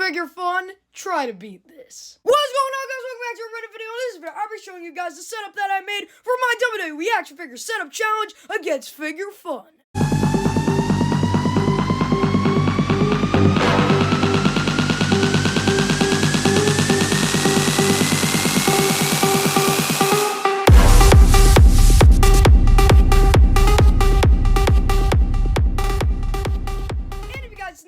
Figure fun, try to beat this. What's going on, guys? Welcome back to a Reddit video. In this video, I'll be showing you guys the setup that I made for my WWE action figure setup challenge against Figure Fun.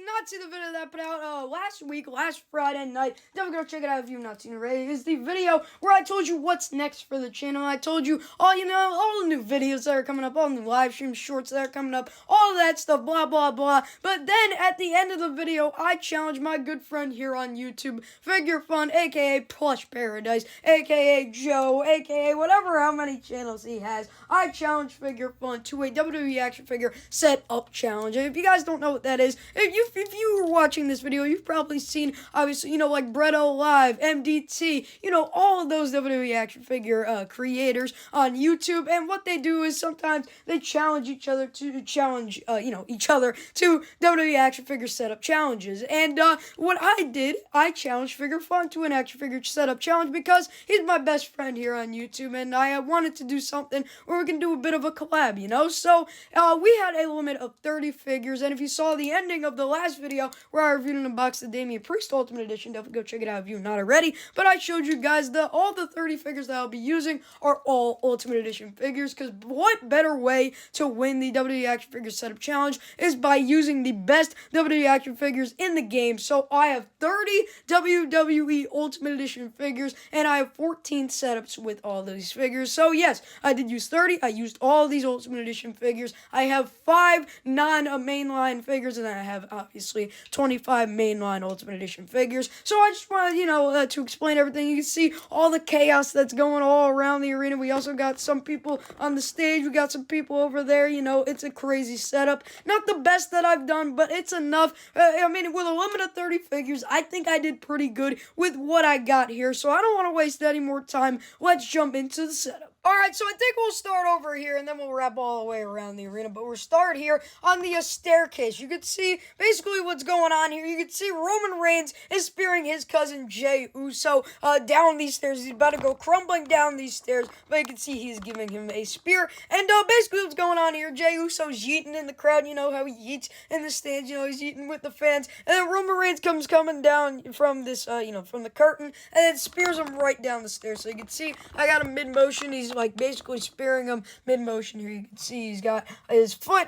Not see the video that I put out last Friday night. Definitely go check it out if you've not seen it already. It's the video where I told you what's next for the channel. I told you all the new videos that are coming up, all the new live stream shorts that are coming up, all of that stuff, blah blah blah. But then at the end of the video, I challenged my good friend here on YouTube, Figure Fun, aka Plush Paradise, aka Joe, aka whatever how many channels he has. I challenged Figure Fun to a WWE action figure set up challenge. And if you guys don't know what that is, if you were watching this video, you've probably seen, obviously, like Bretto Live, MDT, all of those WWE action figure creators on YouTube. And what they do is sometimes they challenge each other to challenge, each other to WWE action figure setup challenges. And what I did, I challenged Figure Fun to an action figure setup challenge because he's my best friend here on YouTube, and I wanted to do something where we can do a bit of a collab, So we had a limit of 30 figures, and if you saw the ending of the last video where I reviewed and unboxed the Damian Priest Ultimate Edition, definitely go check it out if you're not already. But I showed you guys that all the 30 figures that I'll be using are all Ultimate Edition figures, because what better way to win the WWE Action Figure Setup Challenge is by using the best WWE action figures in the game. So I have 30 WWE Ultimate Edition figures, and I have 14 setups with all these figures. So yes, I did use 30. I used all these Ultimate Edition figures. I have 5 non-mainline figures, and then I have obviously 25 mainline Ultimate Edition figures. So I just wanted, to explain everything. You can see all the chaos that's going all around the arena. We also got some people on the stage. We got some people over there. It's a crazy setup. Not the best that I've done, but it's enough. With a limit of 30 figures, I think I did pretty good with what I got here. So I don't want to waste any more time. Let's jump into the setup. Alright, so I think we'll start over here, and then we'll wrap all the way around the arena. But we'll start here on the staircase. You can see basically what's going on here. You can see Roman Reigns is spearing his cousin Jey Uso down these stairs. He's about to go crumbling down these stairs, but you can see he's giving him a spear. And basically what's going on here, Jey Uso's yeeting in the crowd. You know how he yeets in the stands. He's yeeting with the fans. And then Roman Reigns coming down from this, from the curtain, and then spears him right down the stairs. So you can see I got him mid-motion. He's basically spearing him mid-motion here. You can see he's got his foot,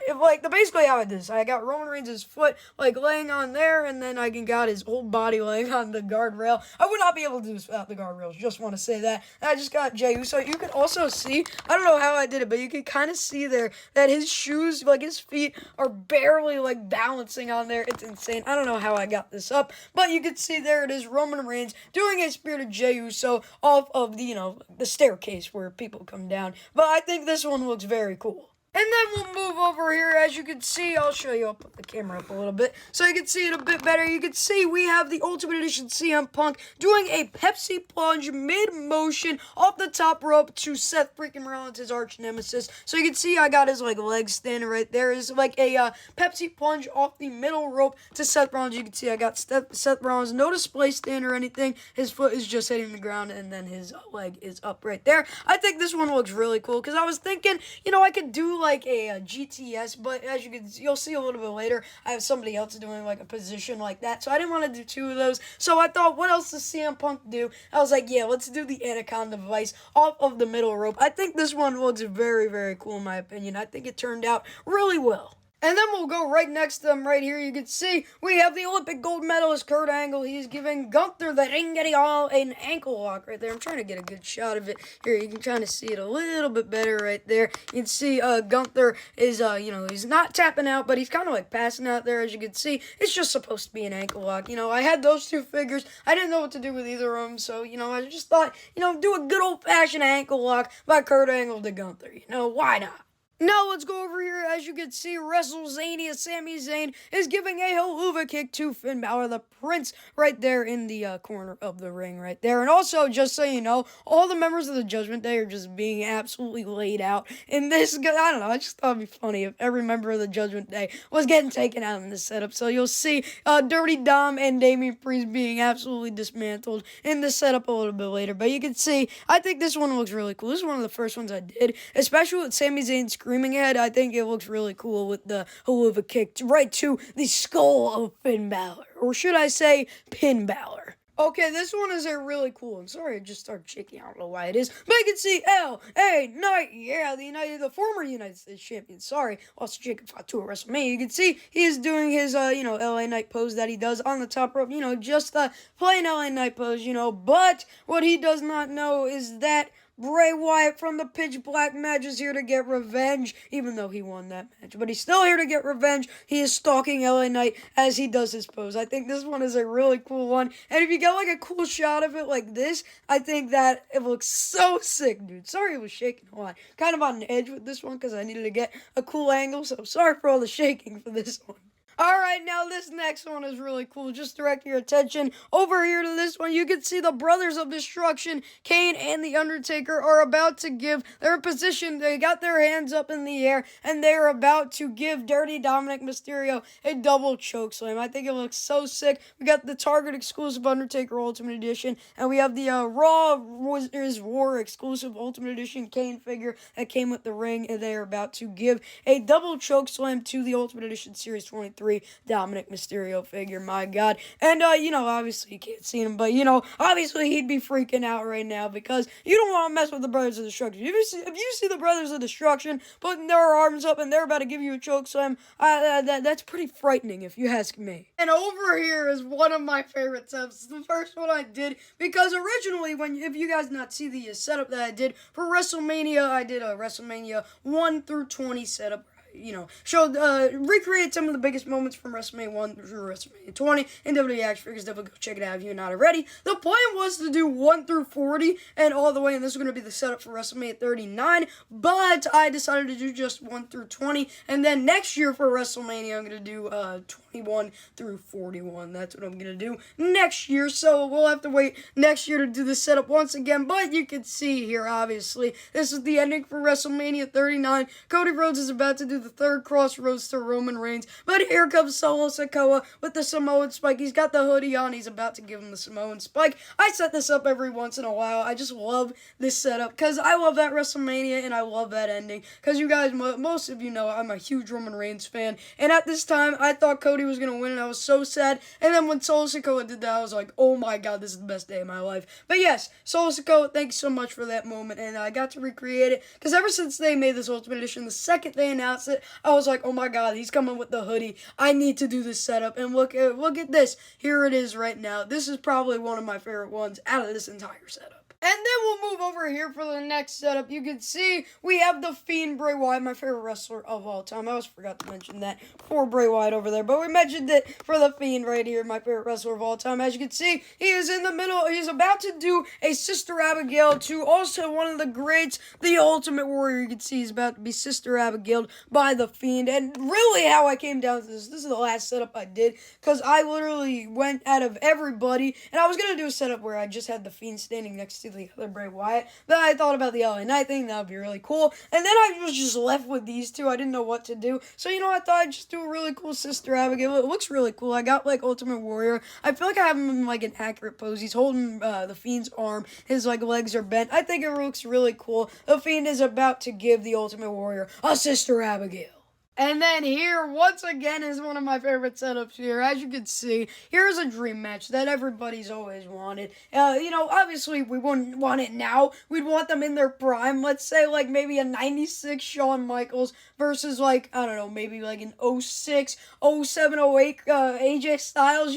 basically how I did this. I got Roman Reigns' foot, laying on there, and then I got his whole body laying on the guardrail. I would not be able to do this without the guardrails, just want to say that. And I just got Jey Uso. You can also see, I don't know how I did it, but you can kind of see there that his shoes, his feet are barely, balancing on there. It's insane. I don't know how I got this up, but you can see there it is, Roman Reigns doing a spear to Jey Uso off of the, the staircase where people come down. But I think this one looks very cool. And then we'll move over here. As you can see, I'll show you. I'll put the camera up a little bit so you can see it a bit better. You can see we have the Ultimate Edition CM Punk doing a Pepsi plunge mid-motion off the top rope to Seth freaking Rollins, his arch nemesis. So you can see I got his legs standing right there. It's a Pepsi plunge off the middle rope to Seth Rollins. You can see I got Seth Rollins, no display stand or anything. His foot is just hitting the ground, and then his leg is up right there. I think this one looks really cool because I was thinking, I could do a GTS, but as you'll see a little bit later, I have somebody else doing a position like that, so I didn't want to do 2 of those. So I thought, what else does CM Punk do? I was like, yeah, let's do the Anaconda Vice off of the middle rope. I think this one looks very, very cool in my opinion. I think it turned out really well. And then we'll go right next to them right here. You can see we have the Olympic gold medalist Kurt Angle. He's giving Gunther the Ring-Getty-All an ankle lock right there. I'm trying to get a good shot of it here. You can kind of see it a little bit better right there. You can see Gunther is, he's not tapping out, but he's kind of passing out there. As you can see, it's just supposed to be an ankle lock. I had those 2 figures. I didn't know what to do with either of them, so, I just thought, do a good old-fashioned ankle lock by Kurt Angle to Gunther. Why not? Now let's go over here. As you can see, WrestleZania Sami Zayn is giving a haluva kick to Finn Balor, the Prince, right there in the corner of the ring right there. And also, just so you know, all the members of the Judgment Day are just being absolutely laid out in this. I don't know, I just thought it'd be funny if every member of the Judgment Day was getting taken out in this setup. So you'll see Dirty Dom and Damian Priest being absolutely dismantled in this setup a little bit later. But you can see, I think this one looks really cool. This is one of the first ones I did, especially with Sami Zayn screaming head. I think it looks really cool with the haluva kick right to the skull of Finn Balor. Or should I say, Pin Balor. Okay, this one is really cool. I'm sorry, I just started shaking. I don't know why it is. But you can see L.A. Knight, the former United States champion. Sorry, lost Jacob Fatu at WrestleMania. You can see he is doing his, L.A. Knight pose that he does on the top rope. Just plain L.A. Knight pose, But what he does not know is that Bray Wyatt from the Pitch Black match is here to get revenge, even though he won that match. But he's still here to get revenge. He is stalking LA Knight as he does his pose. I think this one is a really cool one. And if you get like a cool shot of it like this, I think that it looks so sick, dude. Sorry it was shaking a lot. Kind of on the edge with this one because I needed to get a cool angle. So sorry for all the shaking for this one. Alright, now this next one is really cool. Just direct your attention over here to this one. You can see the Brothers of Destruction, Kane and The Undertaker, are about to give their position. They got their hands up in the air, and they are about to give Dirty Dominic Mysterio a double chokeslam. I think it looks so sick. We got the Target exclusive Undertaker Ultimate Edition, and we have the Raw Warriors War exclusive Ultimate Edition Kane figure that came with the ring, and they are about to give a double chokeslam to the Ultimate Edition Series 23 Dominic Mysterio figure. My God. And, obviously you can't see him, but, obviously he'd be freaking out right now because you don't want to mess with the Brothers of Destruction. If you see the Brothers of Destruction putting their arms up and they're about to give you a chokeslam, that's pretty frightening if you ask me. And over here is one of my favorite setups. It's the first one I did because originally, if you guys not see the setup that I did for WrestleMania, I did a WrestleMania 1 through 20 setup. Recreate some of the biggest moments from WrestleMania 1 through WrestleMania 20 in WWE Action Figures. Definitely go check it out if you're not already. The plan was to do 1 through 40 and all the way, and this is going to be the setup for WrestleMania 39, but I decided to do just 1 through 20, and then next year for WrestleMania, I'm going to do 21 through 41. That's what I'm going to do next year, so we'll have to wait next year to do the setup once again, but you can see here, obviously, this is the ending for WrestleMania 39. Cody Rhodes is about to do the third crossroads to Roman Reigns, but here comes Solo Sikoa with the Samoan Spike. He's got the hoodie on. He's about to give him the Samoan Spike. I set this up every once in a while. I just love this setup because I love that WrestleMania and I love that ending because you guys, most of you know, I'm a huge Roman Reigns fan, and at this time, I thought Cody was going to win, and I was so sad, and then when Solo Sikoa did that, I was like, oh my God, this is the best day of my life. But yes, Solo Sikoa, thanks so much for that moment, and I got to recreate it because ever since they made this Ultimate Edition, the second they announced it, I was like, oh my God, he's coming with the hoodie. I need to do this setup. And look at this. Here it is right now. This is probably one of my favorite ones out of this entire setup. And then we'll move over here for the next setup. You can see we have the Fiend, Bray Wyatt, my favorite wrestler of all time. I almost forgot to mention that for Bray Wyatt over there, but we mentioned it for the Fiend right here, my favorite wrestler of all time. As you can see, he is in the middle. He's about to do a Sister Abigail to also one of the greats, the Ultimate Warrior. You can see he's about to be Sister Abigail by the Fiend. And really how I came down to this is the last setup I did because I literally went out of everybody, and I was going to do a setup where I just had the Fiend standing next to the other Bray Wyatt. Then I thought about the LA Knight thing. That would be really cool. And then I was just left with these two. I didn't know what to do. So, I thought I'd just do a really cool Sister Abigail. It looks really cool. I got, Ultimate Warrior. I feel like I have him in, an accurate pose. He's holding the Fiend's arm. His, legs are bent. I think it looks really cool. The Fiend is about to give the Ultimate Warrior a Sister Abigail. And then here, once again, is one of my favorite setups here. As you can see, here's a dream match that everybody's always wanted. Obviously, we wouldn't want it now. We'd want them in their prime. Let's say, maybe a 96 Shawn Michaels versus, I don't know, maybe, an 06, 07, 08 AJ Styles,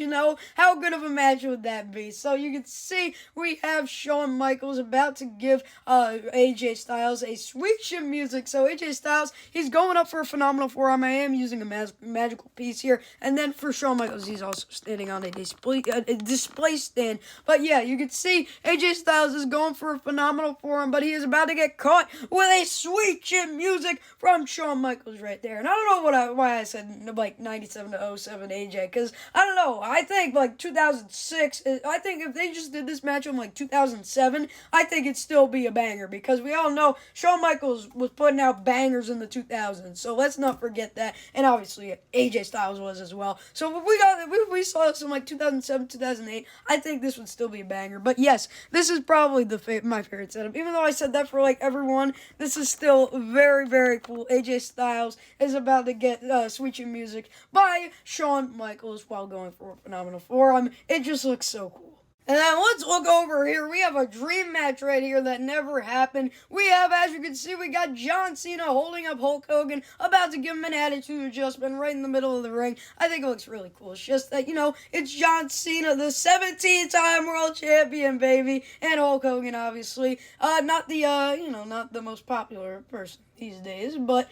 How good of a match would that be? So, you can see we have Shawn Michaels about to give AJ Styles a sweet chin music. So, AJ Styles, he's going up for a phenomenal forearm. I am using a magical piece here. And then for Shawn Michaels, he's also standing on a display stand. But yeah, you can see AJ Styles is going for a phenomenal forearm, but he is about to get caught with a sweet chin music from Shawn Michaels right there. And I don't know why I said like 97 to 07 AJ, because I don't know. I think like 2006, I think if they just did this match in like 2007, I think it'd still be a banger, because we all know Shawn Michaels was putting out bangers in the 2000s. So let's not forget that. And obviously AJ Styles was as well. So if we saw this in like 2007, 2008, I think this would still be a banger. But yes, this is probably my favorite setup. Even though I said that for like everyone, this is still very, very cool. AJ Styles is about to get switching music by Shawn Michaels while going for a phenomenal forearm. It just looks so cool. And then let's look over here. We have a dream match right here that never happened. We have, as you can see, we got John Cena holding up Hulk Hogan, about to give him an attitude adjustment right in the middle of the ring. I think it looks really cool. It's just that, it's John Cena, the 17-time world champion, baby. And Hulk Hogan, obviously. Not the most popular person these days, but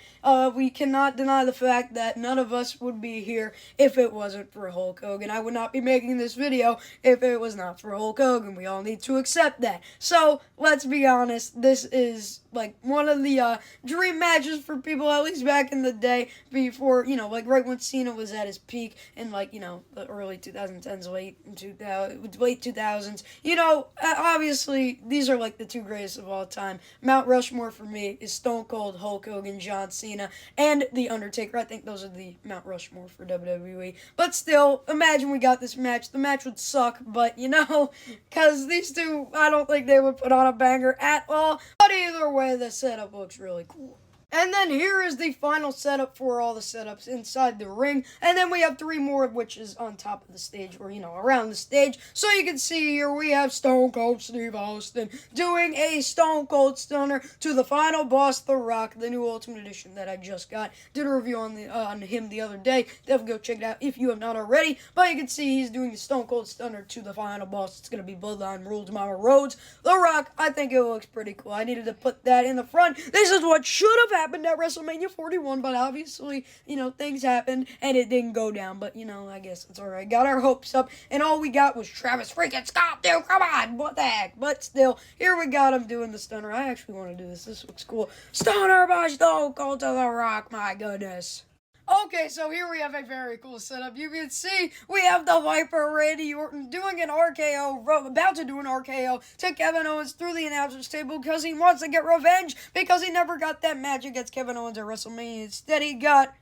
we cannot deny the fact that none of us would be here if it wasn't for Hulk Hogan. I would not be making this video if it was not for Hulk Hogan. We all need to accept that. So let's be honest, this is like one of the dream matches for people, at least back in the day, before, like right when Cena was at his peak in like, the early 2010s, late 2000s. Obviously these are like the two greatest of all time. Mount Rushmore for me is Stone Cold, Hulk Hogan, John Cena, and The Undertaker. I think those are the Mount Rushmore for WWE. But still, imagine we got this match. The match would suck, but because these two, I don't think they would put on a banger at all. But either way, the setup looks really cool. And then here is the final setup for all the setups inside the ring. And then we have 3 more, which is on top of the stage, or, around the stage. So you can see here we have Stone Cold Steve Austin doing a Stone Cold Stunner to the final boss, The Rock, the new Ultimate Edition that I just got. Did a review on him the other day. Definitely go check it out if you have not already. But you can see he's doing the Stone Cold Stunner to the final boss. It's going to be Bloodline Rules Mama Rhodes. The Rock, I think it looks pretty cool. I needed to put that in the front. This is what should have happened at WrestleMania 41, but obviously, things happened, and it didn't go down, but, I guess it's alright. Got our hopes up, and all we got was Travis freaking Scott, dude, come on, what the heck, but still, here we got him doing the Stunner. I actually want to do this looks cool. Stunner by Stone Cold to The Rock, my goodness. Okay, so here we have a very cool setup. You can see we have the Viper Randy Orton doing an RKO, about to do an RKO to Kevin Owens through the announcer's table because he wants to get revenge because he never got that match against Kevin Owens at WrestleMania. Instead, he got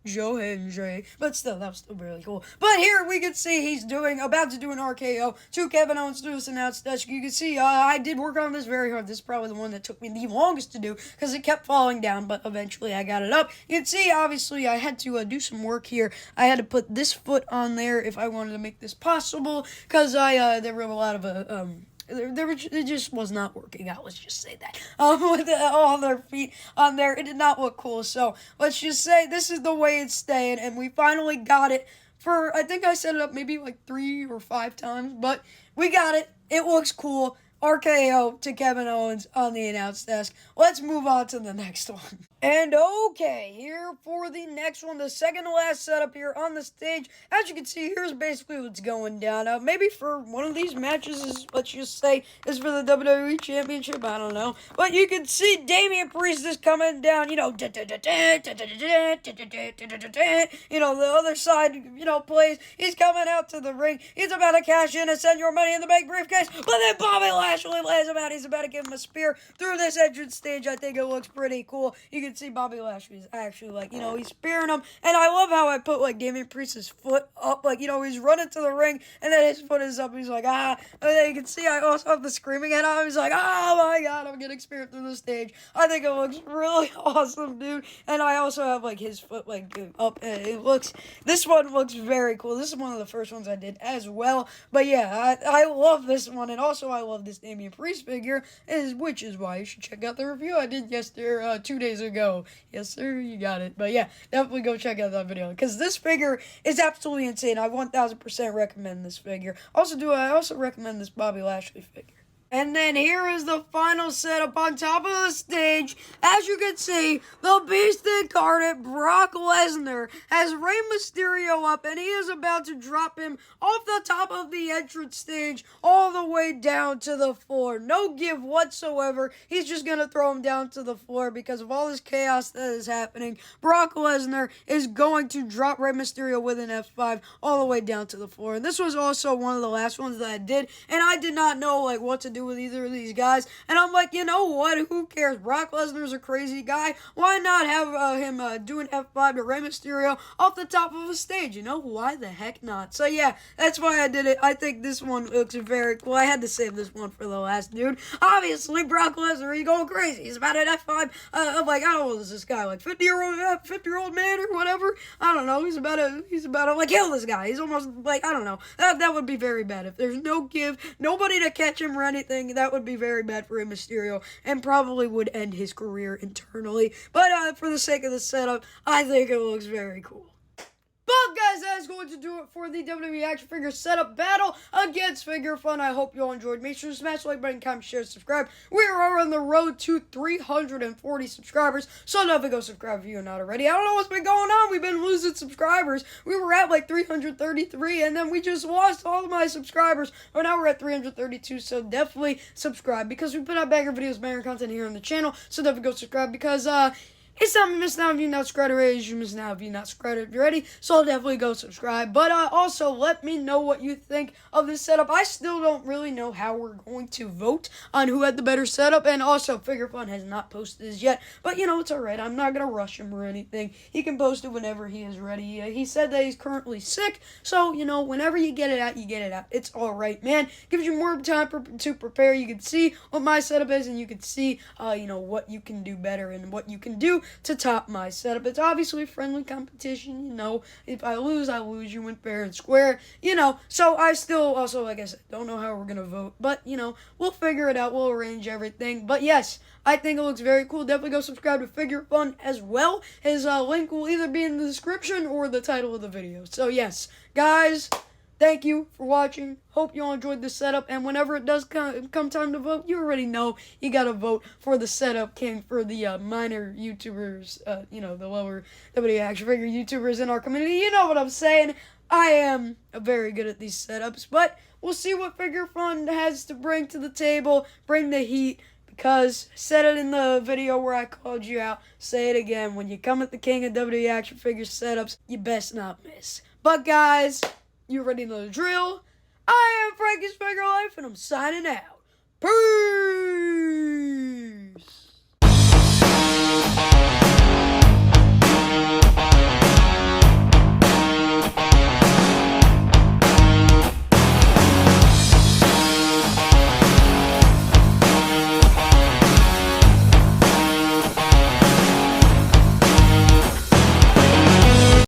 Joe Hendry, but still, that was still really cool. But here we can see he's about to do an RKO to Kevin Owens through his announce desk. You can see I did work on this very hard. This is probably the one that took me the longest to do because it kept falling down, but eventually I got it up. You can see, obviously, I had to do some work here. I had to put this foot on there if I wanted to make this possible because there were a lot of it just was not working out, let's just say that. With all their feet on there, it did not look cool. So let's just say this is the way it's staying, and we finally got it for, I think I set it up maybe like 3 or 5 times, but we got it. It looks cool. RKO to Kevin Owens on the announce desk. Let's move on to the next one. And okay, here for the next one, the second to last setup here on the stage. As you can see, here's basically what's going down. Maybe for one of these matches is, let's just say, is for the WWE Championship. I don't know. But you can see Damian Priest is coming down, the other side, plays. He's coming out to the ring. He's about to cash in and send your money in the bank briefcase. But then Bobby Lashley lays him out. He's about to give him a spear through this entrance stage. I think it looks pretty cool. You can see Bobby Lashley is actually he's spearing him. And I love how I put Damian Priest's foot up. He's running to the ring and then his foot is up. He's like, ah. And then you can see I also have the screaming at him. He's like, oh my God, I'm getting speared through the stage. I think it looks really awesome, dude. And I also have his foot up. This one looks very cool. This is one of the first ones I did as well. But yeah, I love this one. And also I love this Damian Priest figure, which is why you should check out the review I did yesterday, 2 days ago. Yes, sir, you got it. But yeah, definitely go check out that video because this figure is absolutely insane. I 1000% recommend this figure. I also recommend this Bobby Lashley figure. And then here is the final setup on top of the stage. As you can see, the Beast Incarnate, Brock Lesnar, has Rey Mysterio up, and he is about to drop him off the top of the entrance stage all the way down to the floor. No give whatsoever. He's just going to throw him down to the floor because of all this chaos that is happening. Brock Lesnar is going to drop Rey Mysterio with an F5 all the way down to the floor. And this was also one of the last ones that I did, and I did not know what to do with either of these guys, and I'm like, you know what, who cares? Brock Lesnar's a crazy guy. Why not have him do an F5 to Rey Mysterio off the top of a stage? You know, why the heck not? So yeah, that's why I did it. I think this one looks very cool. I had to save this one for the last, dude. Obviously, Brock Lesnar, he's going crazy. He's about an F5. I'm like, how old is this guy? Like 50-year-old man or whatever? I don't know. He's about to like kill this guy. He's almost like, I don't know. That would be very bad if there's no give, nobody to catch him or anything. That would be very bad for Rey Mysterio and probably would end his career internally. But for the sake of the setup, I think it looks very cool. But guys, that is going to do it for the WWE action figure setup battle against Figure Fun. I hope you all enjoyed. Make sure to smash the like button, comment, share, subscribe. We are on the road to 340 subscribers, so definitely go subscribe if you're not already. I don't know what's been going on. We've been losing subscribers. We were at like 333, and then we just lost all of my subscribers. But now we're at 332, so definitely subscribe because we put out banger videos, banger content here on the channel. So definitely go subscribe because it's not missing out if you're not subscribed already. You missing out if you're not subscribed already. So definitely go subscribe. But also let me know what you think of this setup. I still don't really know how we're going to vote on who had the better setup. And also, Figure Fun has not posted this yet. But you know, it's alright. I'm not going to rush him or anything. He can post it whenever he is ready. He said that he's currently sick. So, you know, whenever you get it out, you get it out. It's alright, man. Gives you more time to prepare. You can see what my setup is, and you can see, you know, what you can do better and what you can do to top my setup. It's obviously friendly competition, you know. If I lose, I lose. You win fair and square, you know. So I still also, like I said, don't know how we're gonna vote, but you know, we'll figure it out. We'll arrange everything. But yes, I think it looks very cool. Definitely go subscribe to Figure Fun as well. His link will either be in the description or the title of the video. So yes, guys, thank you for watching. Hope you all enjoyed the setup. And whenever it does come time to vote, you already know you got to vote for the setup king for the minor YouTubers, you know, the lower WWE action figure YouTubers in our community. You know what I'm saying. I am very good at these setups. But we'll see what Figure Fun has to bring to the table. Bring the heat. Because I said it in the video where I called you out. Say it again. When you come at the king of WWE action figure setups, you best not miss. But guys, you already know the drill. I am Frankie's Figure Life, and I'm signing out. Peace!